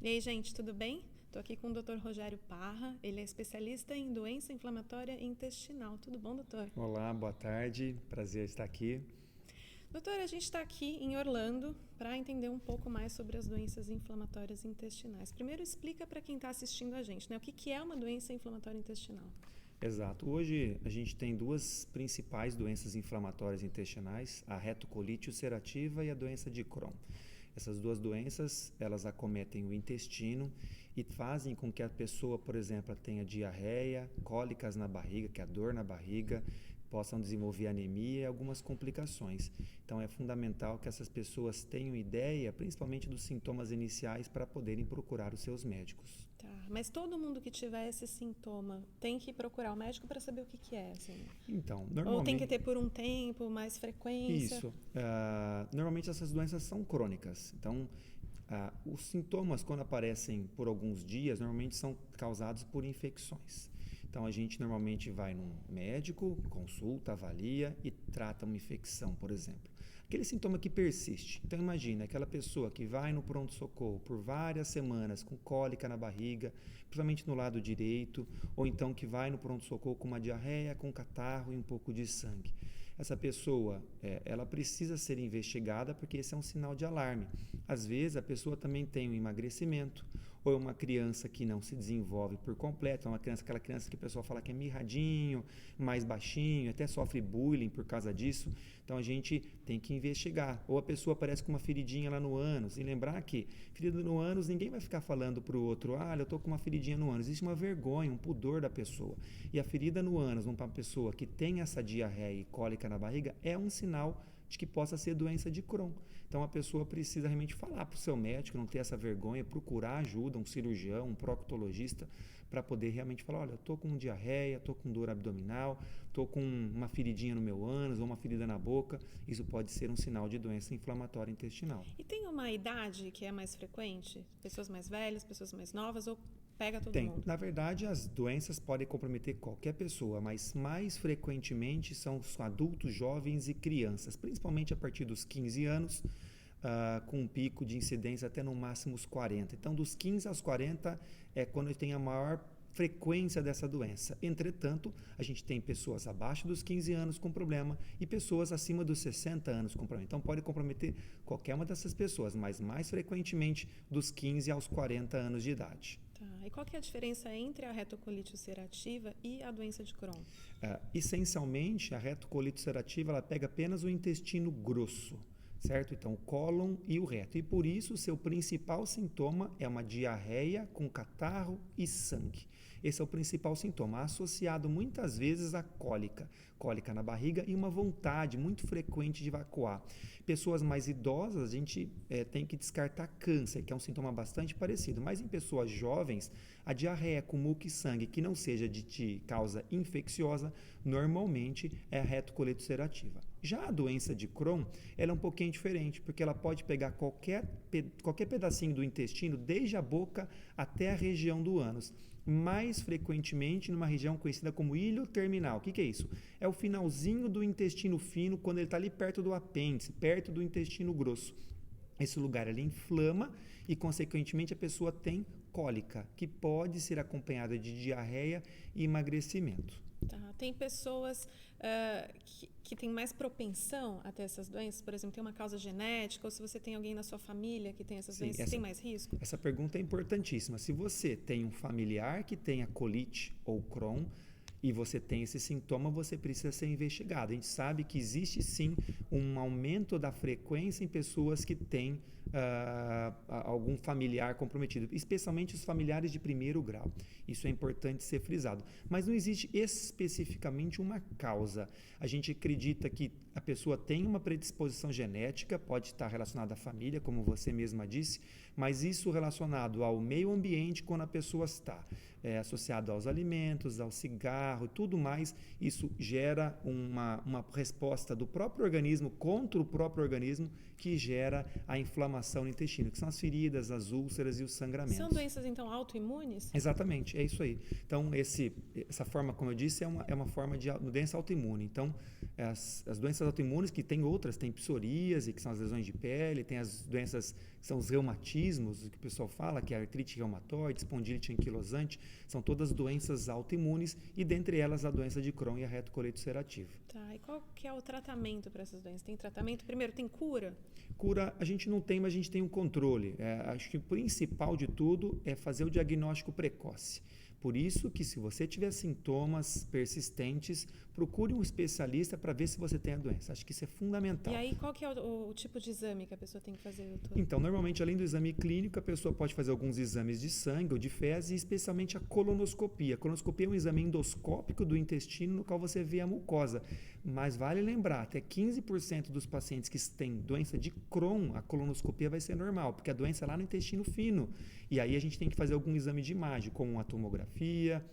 E aí, gente, tudo bem? Estou aqui com o Dr. Rogério Parra, ele é especialista em doença inflamatória intestinal. Tudo bom, doutor? Olá, boa tarde, prazer estar aqui. Doutor, a gente está aqui em Orlando para entender um pouco mais sobre as doenças inflamatórias intestinais. Primeiro, explica para quem está assistindo a gente, né? O que é uma doença inflamatória intestinal? Exato. Hoje a gente tem duas principais doenças inflamatórias intestinais, a retocolite ulcerativa e a doença de Crohn. Essas duas doenças, elas acometem o intestino e fazem com que a pessoa, por exemplo, tenha diarreia, cólicas na barriga, que é a dor na barriga, possam desenvolver anemia e algumas complicações. Então é fundamental que essas pessoas tenham ideia, principalmente dos sintomas iniciais, para poderem procurar os seus médicos. Tá, mas todo mundo que tiver esse sintoma tem que procurar o médico para saber o que é, assim? Então, normalmente... Ou tem que ter por um tempo, mais frequência? Isso. Normalmente essas doenças são crônicas. Então, os sintomas, quando aparecem por alguns dias, normalmente são causados por infecções. Então, a gente normalmente vai num médico, consulta, avalia e trata uma infecção, por exemplo. Aquele sintoma que persiste. Então, imagina aquela pessoa que vai no pronto-socorro por várias semanas com cólica na barriga, principalmente no lado direito, ou então que vai no pronto-socorro com uma diarreia, com catarro e um pouco de sangue. Essa pessoa, ela precisa ser investigada porque esse é um sinal de alarme. Às vezes, a pessoa também tem um emagrecimento, ou é uma criança que não se desenvolve por completo, é uma criança, aquela criança que o pessoal fala que é mirradinho, mais baixinho, até sofre bullying por causa disso. Então, a gente tem que investigar. Ou a pessoa aparece com uma feridinha lá no ânus, e lembrar que ferida no ânus, ninguém vai ficar falando para o outro, eu estou com uma feridinha no ânus. Existe uma vergonha, um pudor da pessoa. E a ferida no ânus, numa pessoa que tem essa diarreia e cólica na barriga, é um sinal de que possa ser doença de Crohn. Então, a pessoa precisa realmente falar para o seu médico, não ter essa vergonha, procurar ajuda, um cirurgião, um proctologista, para poder realmente falar, olha, eu estou com diarreia, estou com dor abdominal, estou com uma feridinha no meu ânus ou uma ferida na boca. Isso pode ser um sinal de doença inflamatória intestinal. E tem uma idade que é mais frequente? Pessoas mais velhas, pessoas mais novas, ou pega todo mundo? Na verdade, as doenças podem comprometer qualquer pessoa, mas mais frequentemente são os adultos, jovens e crianças, principalmente a partir dos 15 anos, com um pico de incidência até no máximo os 40. Então, dos 15 aos 40 é quando tem a maior frequência dessa doença. Entretanto, a gente tem pessoas abaixo dos 15 anos com problema e pessoas acima dos 60 anos com problema. Então, pode comprometer qualquer uma dessas pessoas, mas mais frequentemente dos 15 aos 40 anos de idade. Tá. E qual que é a diferença entre a retocolite ulcerativa e a doença de Crohn? Essencialmente, a retocolite ulcerativa ela pega apenas o intestino grosso, certo? Então, o cólon e o reto. E por isso, o seu principal sintoma é uma diarreia com catarro e sangue. Esse é o principal sintoma, associado muitas vezes à cólica na barriga e uma vontade muito frequente de evacuar. Pessoas mais idosas, a gente tem que descartar câncer, que é um sintoma bastante parecido, mas em pessoas jovens, a diarreia com muco e sangue que não seja de causa infecciosa, normalmente é a retocolite ulcerativa. Já a doença de Crohn, ela é um pouquinho diferente, porque ela pode pegar qualquer pedacinho do intestino, desde a boca até a região do ânus. Mais frequentemente numa região conhecida como ilho terminal. O que é isso? É o finalzinho do intestino fino, quando ele está ali perto do apêndice, perto do intestino grosso. Esse lugar ele inflama e, consequentemente, a pessoa tem cólica, que pode ser acompanhada de diarreia e emagrecimento. Tá. Tem pessoas que têm mais propensão a ter essas doenças? Por exemplo, tem uma causa genética? Ou se você tem alguém na sua família que tem essas doenças, tem mais risco? Essa pergunta é importantíssima. Se você tem um familiar que tenha colite ou Crohn, e você tem esse sintoma, você precisa ser investigado. A gente sabe que existe sim um aumento da frequência em pessoas que têm algum familiar comprometido, especialmente os familiares de primeiro grau. Isso é importante ser frisado. Mas não existe especificamente uma causa. A gente acredita que a pessoa tem uma predisposição genética, pode estar relacionada à família, como você mesma disse, mas isso relacionado ao meio ambiente quando a pessoa está associado aos alimentos, ao cigarro e tudo mais, isso gera uma resposta do próprio organismo contra o próprio organismo que gera a inflamação no intestino, que são as feridas, as úlceras e os sangramentos. São doenças, então, autoimunes? Exatamente, é isso aí. Então, essa forma, como eu disse, é uma forma de doença autoimune. Então, as doenças autoimunes, que tem outras, tem psoríase, que são as lesões de pele, tem as doenças que são os reumatismos, o que o pessoal fala, que é a artrite reumatoide, espondilite anquilosante, são todas doenças autoimunes e dentre elas a doença de Crohn e a retocolite ulcerativa. Tá, e qual que é o tratamento para essas doenças? Tem tratamento? Primeiro, tem cura? Cura a gente não tem, mas a gente tem um controle. Acho que o principal de tudo é fazer o diagnóstico precoce. Por isso que se você tiver sintomas persistentes, procure um especialista para ver se você tem a doença. Acho que isso é fundamental. E aí, qual que é o tipo de exame que a pessoa tem que fazer, doutor? Então, normalmente, além do exame clínico, a pessoa pode fazer alguns exames de sangue ou de fezes, e especialmente a colonoscopia. A colonoscopia é um exame endoscópico do intestino no qual você vê a mucosa. Mas vale lembrar, até 15% dos pacientes que têm doença de Crohn, a colonoscopia vai ser normal, porque a doença é lá no intestino fino. E aí a gente tem que fazer algum exame de imagem, como uma tomografia,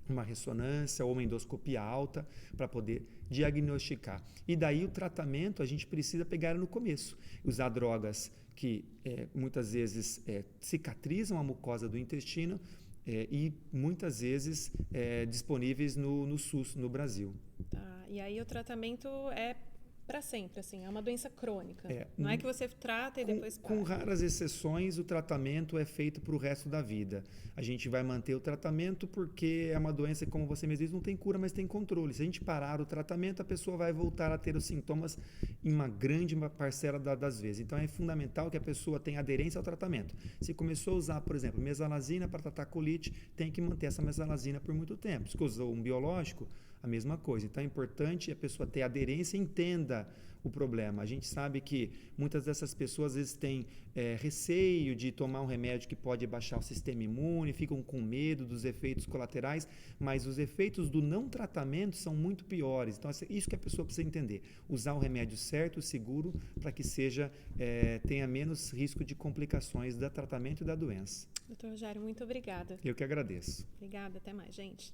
uma ressonância ou uma endoscopia alta para poder diagnosticar. E daí o tratamento a gente precisa pegar no começo. Usar drogas que muitas vezes cicatrizam a mucosa do intestino e muitas vezes disponíveis no SUS no Brasil. Tá, e aí o tratamento é para sempre, assim, é uma doença crônica. Não é que você trata e depois para. Com raras exceções, o tratamento é feito para o resto da vida. A gente vai manter o tratamento porque é uma doença que, como você mesmo diz, não tem cura, mas tem controle. Se a gente parar o tratamento, a pessoa vai voltar a ter os sintomas em uma grande parcela das vezes. Então, é fundamental que a pessoa tenha aderência ao tratamento. Se começou a usar, por exemplo, mesalazina para tratar colite, tem que manter essa mesalazina por muito tempo. Se usou um biológico, a mesma coisa. Então, é importante a pessoa ter aderência e entenda o problema. A gente sabe que muitas dessas pessoas às vezes têm receio de tomar um remédio que pode baixar o sistema imune, ficam com medo dos efeitos colaterais, mas os efeitos do não tratamento são muito piores. Então, é isso que a pessoa precisa entender. Usar o remédio certo, seguro, para que tenha menos risco de complicações do tratamento e da doença. Doutor Rogério, muito obrigada. Eu que agradeço. Obrigada, até mais, gente.